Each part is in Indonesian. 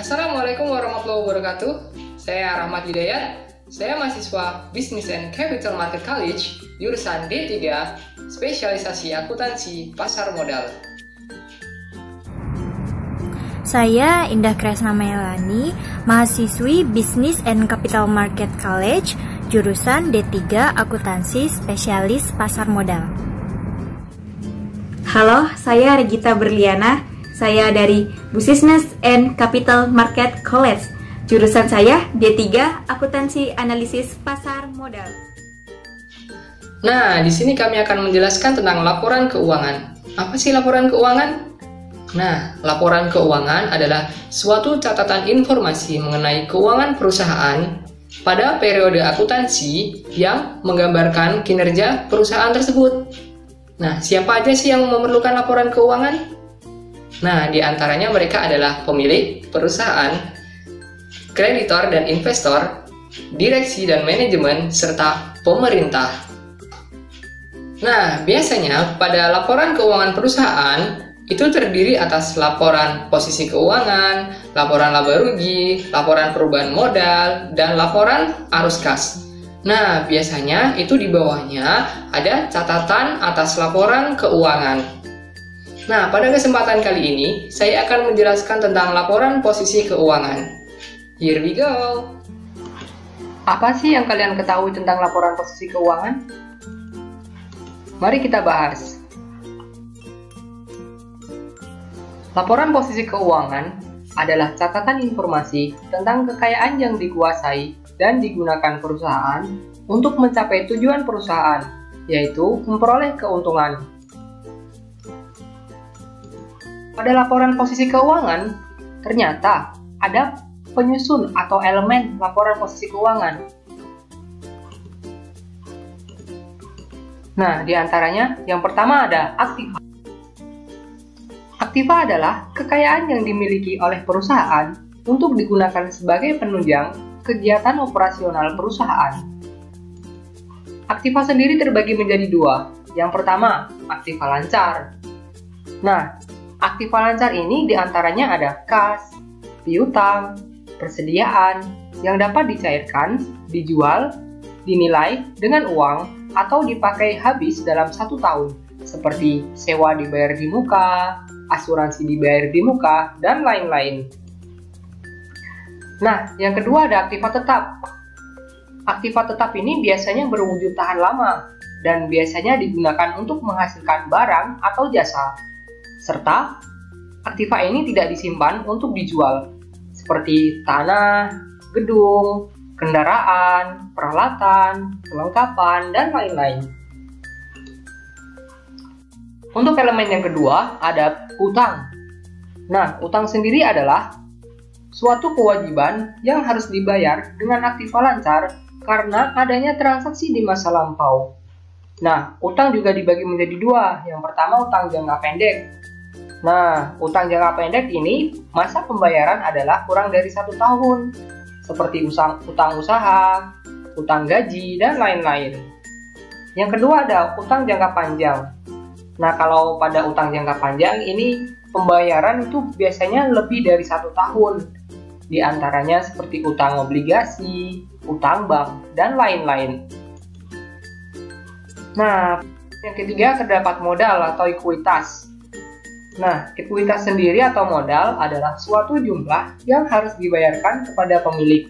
Assalamualaikum warahmatullahi wabarakatuh. Saya Rahmat Hidayat. Saya mahasiswa Business and Capital Market College, jurusan D3, spesialisasi akuntansi pasar modal. Saya Indah Kresna Melani, mahasiswi Business and Capital Market College, jurusan D3 Akuntansi Spesialis Pasar Modal. Halo, saya Regita Berliana. Saya dari Business and Capital Market College. Jurusan saya D3 Akuntansi Analisis Pasar Modal. Nah, di sini kami akan menjelaskan tentang laporan keuangan. Apa sih laporan keuangan? Nah, laporan keuangan adalah suatu catatan informasi mengenai keuangan perusahaan pada periode akuntansi yang menggambarkan kinerja perusahaan tersebut. Nah, siapa aja sih yang memerlukan laporan keuangan? Nah, di antaranya mereka adalah pemilik perusahaan, kreditor dan investor, direksi dan manajemen, serta pemerintah. Nah, biasanya pada laporan keuangan perusahaan itu terdiri atas laporan posisi keuangan, laporan laba rugi, laporan perubahan modal, dan laporan arus kas. Nah, biasanya itu di bawahnya ada catatan atas laporan keuangan. Nah, pada kesempatan kali ini, saya akan menjelaskan tentang laporan posisi keuangan. Here we go! Apa sih yang kalian ketahui tentang laporan posisi keuangan? Mari kita bahas. Laporan posisi keuangan adalah catatan informasi tentang kekayaan yang dikuasai dan digunakan perusahaan untuk mencapai tujuan perusahaan, yaitu memperoleh keuntungan. Pada laporan posisi keuangan, ternyata ada penyusun atau elemen laporan posisi keuangan. Nah, di antaranya yang pertama ada aktiva. Aktiva adalah kekayaan yang dimiliki oleh perusahaan untuk digunakan sebagai penunjang kegiatan operasional perusahaan. Aktiva sendiri terbagi menjadi dua. Yang pertama, aktiva lancar. Nah, aktiva lancar ini diantaranya ada kas, piutang, persediaan yang dapat dicairkan, dijual, dinilai dengan uang, atau dipakai habis dalam 1 tahun, seperti sewa dibayar di muka, asuransi dibayar di muka, dan lain-lain. Nah, yang kedua ada aktiva tetap. Aktiva tetap ini biasanya berwujud tahan lama, dan biasanya digunakan untuk menghasilkan barang atau jasa. Serta, aktiva ini tidak disimpan untuk dijual, seperti tanah, gedung, kendaraan, peralatan, kelengkapan, dan lain-lain. Untuk elemen yang kedua, ada utang. Nah, utang sendiri adalah suatu kewajiban yang harus dibayar dengan aktiva lancar karena adanya transaksi di masa lampau. Nah, utang juga dibagi menjadi dua. Yang pertama, utang jangka pendek. Nah, utang jangka pendek ini masa pembayaran adalah kurang dari 1 tahun, seperti utang usaha, utang gaji, dan lain-lain. Yang kedua ada utang jangka panjang. Nah, kalau pada utang jangka panjang ini pembayaran itu biasanya lebih dari 1 tahun. Di antaranya seperti utang obligasi, utang bank, dan lain-lain. Nah, yang ketiga terdapat modal atau ekuitas. Nah, ekuitas sendiri atau modal adalah suatu jumlah yang harus dibayarkan kepada pemilik.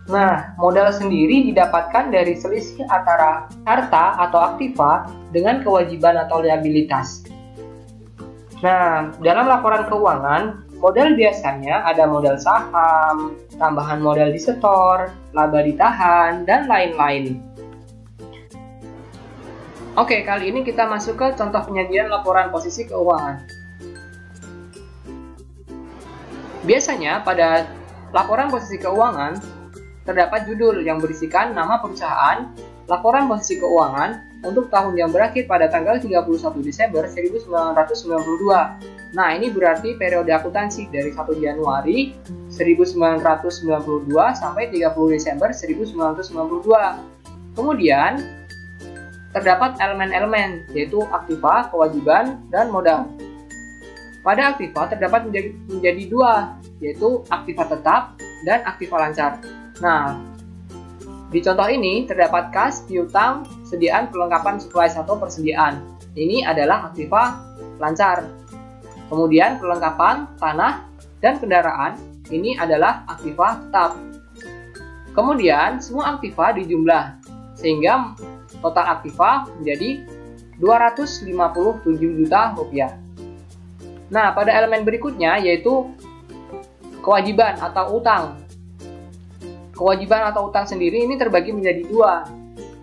Nah, modal sendiri didapatkan dari selisih antara harta atau aktiva dengan kewajiban atau liabilitas. Nah, dalam laporan keuangan, modal biasanya ada modal saham, tambahan modal disetor, laba ditahan, dan lain-lain. Oke, kali ini kita masuk ke contoh penyajian laporan posisi keuangan. Biasanya pada laporan posisi keuangan terdapat judul yang berisikan nama perusahaan, laporan posisi keuangan untuk tahun yang berakhir pada tanggal 31 Desember 1992. Nah, ini berarti periode akuntansi dari 1 Januari 1992 sampai 30 Desember 1992. Kemudian terdapat elemen-elemen yaitu aktiva, kewajiban, dan modal. Pada aktiva terdapat menjadi dua. yaitu aktiva tetap dan aktiva lancar. Nah, di contoh ini terdapat kas, piutang, sediaan perlengkapan suplai 1 persediaan. Ini adalah aktiva lancar. Kemudian perlengkapan, tanah, dan kendaraan, ini adalah aktiva tetap. Kemudian semua aktiva dijumlah, sehingga total aktiva menjadi 257 juta rupiah. Nah, pada elemen berikutnya yaitu kewajiban atau utang. Kewajiban atau utang sendiri ini terbagi menjadi dua.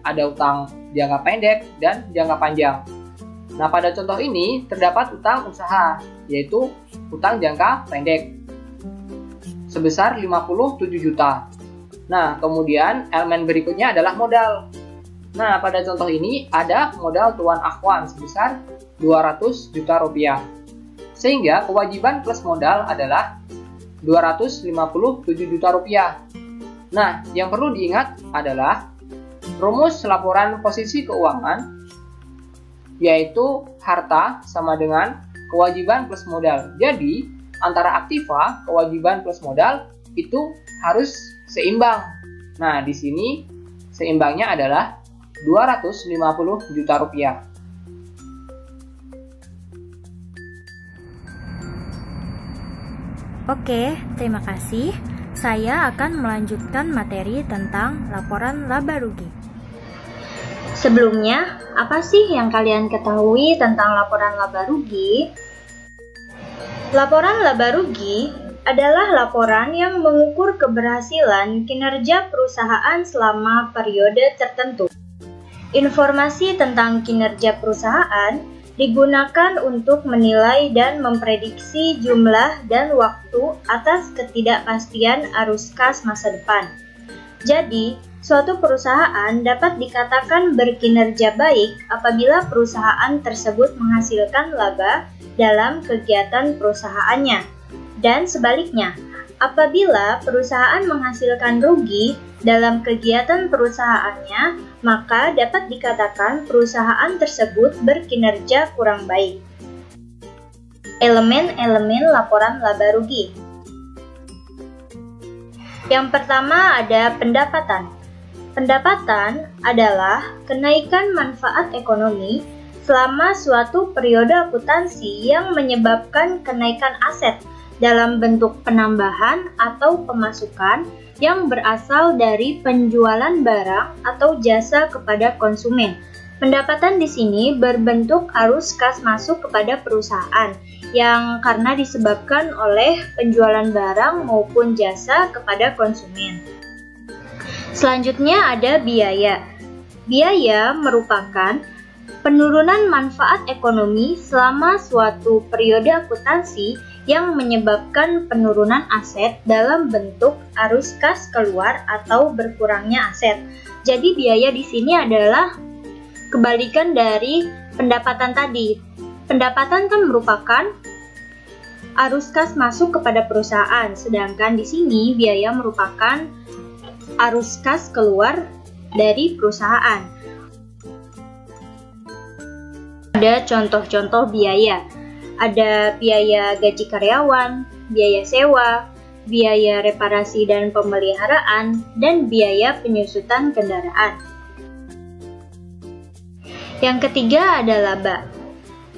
Ada utang jangka pendek dan jangka panjang. Nah, pada contoh ini terdapat utang usaha, yaitu utang jangka pendek sebesar 57 juta. Nah, kemudian elemen berikutnya adalah modal. Nah, pada contoh ini ada modal tuan akhwan sebesar 200 juta rupiah. Sehingga kewajiban plus modal adalah 257 juta rupiah. Nah, yang perlu diingat adalah rumus laporan posisi keuangan, yaitu harta sama dengan kewajiban plus modal. Jadi, antara aktiva, kewajiban plus modal itu harus seimbang. Nah, di sini seimbangnya adalah 250 juta rupiah. Oke, terima kasih. Saya akan melanjutkan materi tentang laporan laba rugi. Sebelumnya, apa sih yang kalian ketahui tentang laporan laba rugi? Laporan laba rugi adalah laporan yang mengukur keberhasilan kinerja perusahaan selama periode tertentu. Informasi tentang kinerja perusahaan digunakan untuk menilai dan memprediksi jumlah dan waktu atas ketidakpastian arus kas masa depan. Jadi, suatu perusahaan dapat dikatakan berkinerja baik apabila perusahaan tersebut menghasilkan laba dalam kegiatan perusahaannya. Dan sebaliknya, apabila perusahaan menghasilkan rugi dalam kegiatan perusahaannya, maka dapat dikatakan perusahaan tersebut berkinerja kurang baik. Elemen-elemen laporan laba rugi. Yang pertama ada pendapatan. Pendapatan adalah kenaikan manfaat ekonomi selama suatu periode akuntansi yang menyebabkan kenaikan aset dalam bentuk penambahan atau pemasukan yang berasal dari penjualan barang atau jasa kepada konsumen. Pendapatan di sini berbentuk arus kas masuk kepada perusahaan yang karena disebabkan oleh penjualan barang maupun jasa kepada konsumen. Selanjutnya ada biaya. Biaya merupakan penurunan manfaat ekonomi selama suatu periode akuntansi yang menyebabkan penurunan aset dalam bentuk arus kas keluar atau berkurangnya aset. Jadi biaya di sini adalah kebalikan dari pendapatan tadi. Pendapatan kan merupakan arus kas masuk kepada perusahaan, sedangkan di sini biaya merupakan arus kas keluar dari perusahaan. Ada contoh-contoh biaya. Ada biaya gaji karyawan, biaya sewa, biaya reparasi dan pemeliharaan, dan biaya penyusutan kendaraan. Yang ketiga ada laba.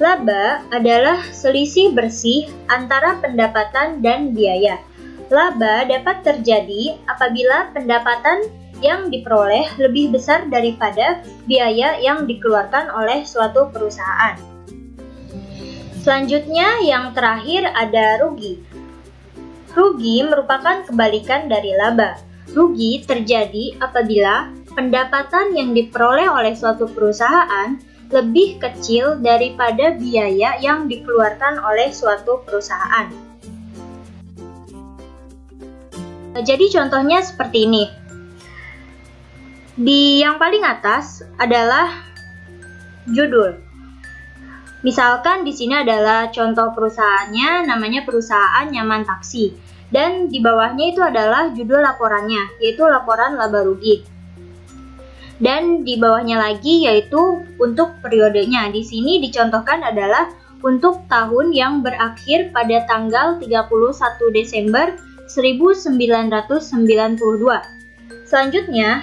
Laba adalah selisih bersih antara pendapatan dan biaya. Laba dapat terjadi apabila pendapatan yang diperoleh lebih besar daripada biaya yang dikeluarkan oleh suatu perusahaan. Selanjutnya yang terakhir ada rugi. Rugi merupakan kebalikan dari laba. Rugi terjadi apabila pendapatan yang diperoleh oleh suatu perusahaan lebih kecil daripada biaya yang dikeluarkan oleh suatu perusahaan. Jadi contohnya seperti ini. Di yang paling atas adalah judul. Misalkan di sini adalah contoh perusahaannya, namanya perusahaan Nyaman Taksi. Dan di bawahnya itu adalah judul laporannya, yaitu laporan laba rugi. Dan di bawahnya lagi yaitu untuk periodenya. Di sini dicontohkan adalah untuk tahun yang berakhir pada tanggal 31 Desember 1992. Selanjutnya,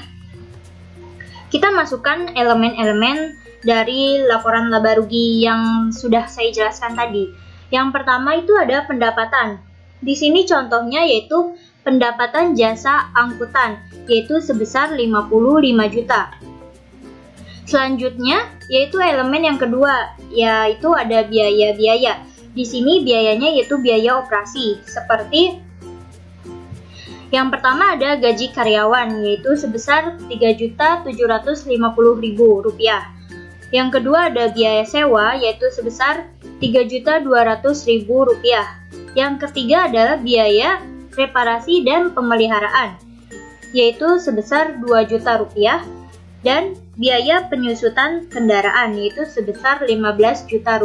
kita masukkan elemen-elemen dari laporan laba rugi yang sudah saya jelaskan tadi. Yang pertama itu ada pendapatan. Di sini contohnya yaitu pendapatan jasa angkutan, yaitu sebesar 55 juta. Selanjutnya, yaitu elemen yang kedua, yaitu ada biaya-biaya. Di sini biayanya yaitu biaya operasi, seperti yang pertama ada gaji karyawan, yaitu sebesar Rp3.750.000. Yang kedua ada biaya sewa, yaitu sebesar Rp3.200.000. Yang ketiga adalah biaya reparasi dan pemeliharaan, yaitu sebesar Rp2 juta. Dan biaya penyusutan kendaraan, yaitu sebesar Rp15 juta.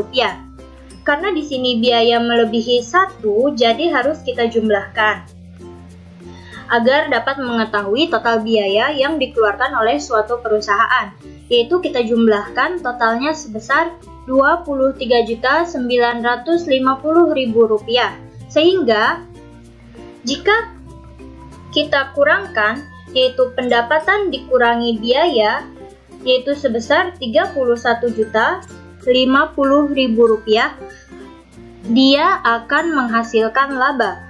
Karena di sini biaya melebihi 1, jadi harus kita jumlahkan agar dapat mengetahui total biaya yang dikeluarkan oleh suatu perusahaan, yaitu kita jumlahkan totalnya sebesar Rp23.950.000. Sehingga jika kita kurangkan, yaitu pendapatan dikurangi biaya, yaitu sebesar Rp31.050.000, dia akan menghasilkan laba.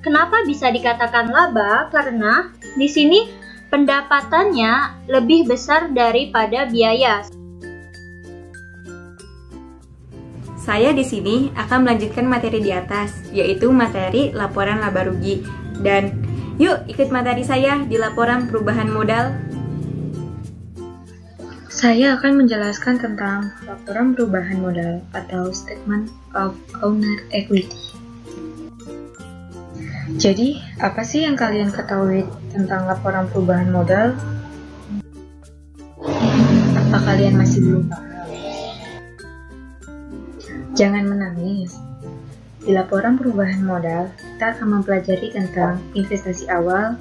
Kenapa bisa dikatakan laba? Karena di sini pendapatannya lebih besar daripada biaya. Saya di sini akan melanjutkan materi di atas, yaitu materi laporan laba rugi. Dan yuk ikut materi saya di laporan perubahan modal. Saya akan menjelaskan tentang laporan perubahan modal atau Statement of Owner Equity. Jadi, apa sih yang kalian ketahui tentang laporan perubahan modal? Apa kalian masih belum paham? Jangan menangis. Di laporan perubahan modal, kita akan mempelajari tentang investasi awal,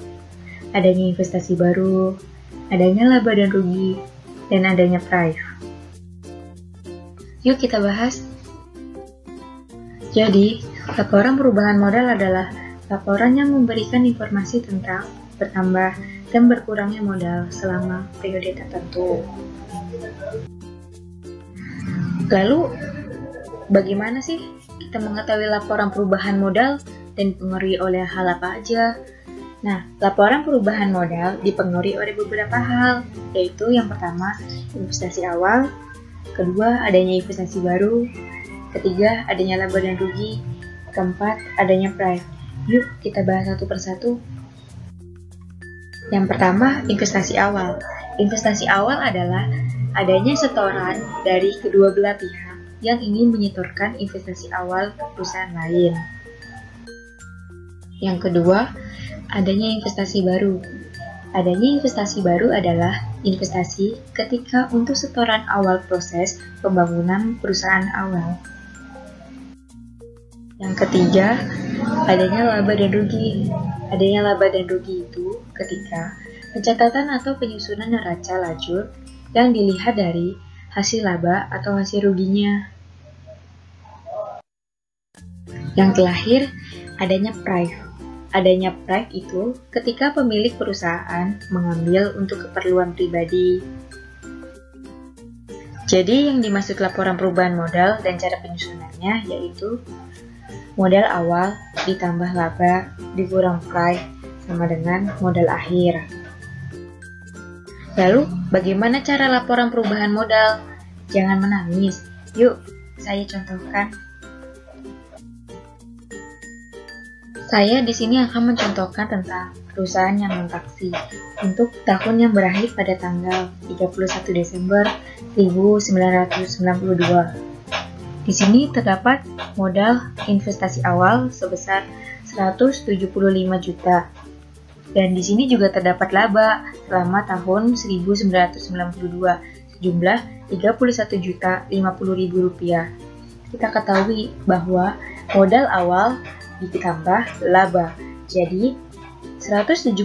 adanya investasi baru, adanya laba dan rugi, dan adanya price. Yuk kita bahas. Jadi, laporan perubahan modal adalah laporan yang memberikan informasi tentang bertambah dan berkurangnya modal selama periode tertentu. Lalu, bagaimana sih kita mengetahui laporan perubahan modal dan dipengaruhi oleh hal apa aja? Nah, laporan perubahan modal dipengaruhi oleh beberapa hal, yaitu yang pertama, investasi awal, kedua, adanya investasi baru, ketiga, adanya laba dan rugi, keempat, adanya price. Yuk kita bahas satu persatu. Yang pertama, investasi awal. Investasi awal adalah adanya setoran dari kedua belah pihak yang ingin menyetorkan investasi awal ke perusahaan lain. Yang kedua, adanya investasi baru. Adanya investasi baru adalah investasi ketika untuk setoran awal proses pembangunan perusahaan awal. Yang ketiga, adanya laba dan rugi. Adanya laba dan rugi itu ketika pencatatan atau penyusunan neraca lajur yang dilihat dari hasil laba atau hasil ruginya. Yang terakhir, adanya price. Adanya price itu ketika pemilik perusahaan mengambil untuk keperluan pribadi. Jadi yang dimaksud laporan perubahan modal dan cara penyusunannya yaitu modal awal ditambah laba dikurang price sama dengan modal akhir. Lalu, bagaimana cara laporan perubahan modal? Jangan menangis. Yuk, saya contohkan. Saya di sini akan mencontohkan tentang perusahaan yang non-taksi untuk tahun yang berakhir pada tanggal 31 Desember 1992. Di sini terdapat modal investasi awal sebesar 175 juta. Dan di sini juga terdapat laba selama tahun 1992 sejumlah Rp31.050.000. Kita ketahui bahwa modal awal ditambah laba. Jadi 175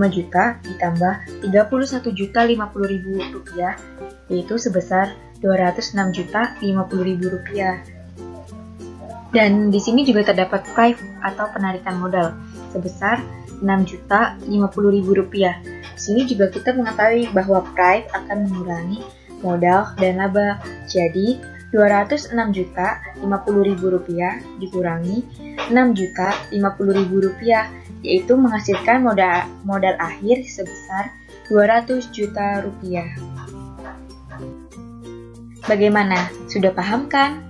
juta ditambah Rp31.050.000 yaitu sebesar Rp206.050.000. Dan di sini juga terdapat PRIVE atau penarikan modal sebesar Rp6.050.000. Di sini juga kita mengetahui bahwa PRIVE akan mengurangi modal dan laba. Jadi Rp206.050.000 dikurangi Rp6.050.000, yaitu menghasilkan modal akhir sebesar Rp200 juta. Bagaimana? Sudah paham kan?